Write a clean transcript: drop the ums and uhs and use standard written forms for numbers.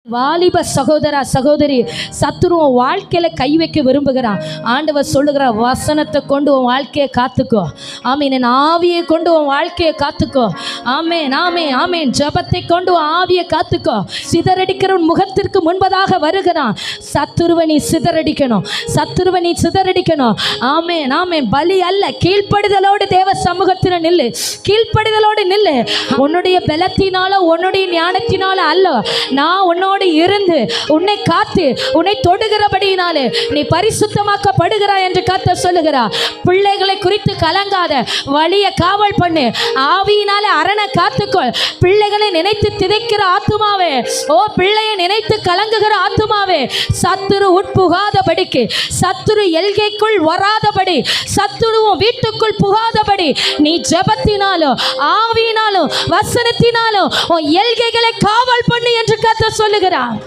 வாலிப சகோதரா சகோதரி, சத்துருவன் வாழ்க்கையில கை வைக்க விரும்புகிறான். ஆண்டவர் சொல்லுகிறார், வசனத்தை கொண்டு உன் வாழ்க்கையை காத்துக்கோ. ஆமீன். என் ஆவியை கொண்டு உன் வாழ்க்கையை காத்துக்கோ. ஆமேன் ஆமேன் ஆமேன். ஜபத்தை கொண்டு உன் ஆவியை காத்துக்கோ. சிதறடிக்கிற முகத்திற்கு முன்பதாக வருகிறான். சத்துருவனை சிதறடிக்கணும், சத்துருவனை சிதறடிக்கணும். ஆமேன் ஆமேன். பலி அல்ல, கீழ்ப்படிதலோடு தேவ சமூகத்தில் நில்லு, கீழ்ப்படிதலோடு நில்லு. உன்னுடைய பலத்தினால உன்னுடைய ஞானத்தினால அல்ல, நான் உன்னோடு இருந்து உன்னை காத்து உன்னை தொடுகிறபடியினாலே நீ பரிசுத்தமாக்கப்படுகிறாய் என்று கர்த்தர் சொல்லுகிறார். பிள்ளைகளை குறித்து கலங்காத, வழிய காவல் பண்ணு, ஆவியினால அரணை காத்துக்கொள். பிள்ளைகளை நினைத்து திதைக்கிற ஆத்துமாவே, ஓ பிள்ளையை நினைத்து கலங்குகிற ஆத்துமாவே, சத்துரு உட்புகாதபடிக்கு, சத்துரு எல்கைக்குள் வராதபடி, சத்துருவும் வீட்டுக்குள் புகாதபடி நீ ஜெபத்தினாலும் ஆவியினாலும் வசனத்தினாலும் உன் எல்கைகளை காவல் பண்ணு என்று கர்த்தர் சொல்லுகிறார்.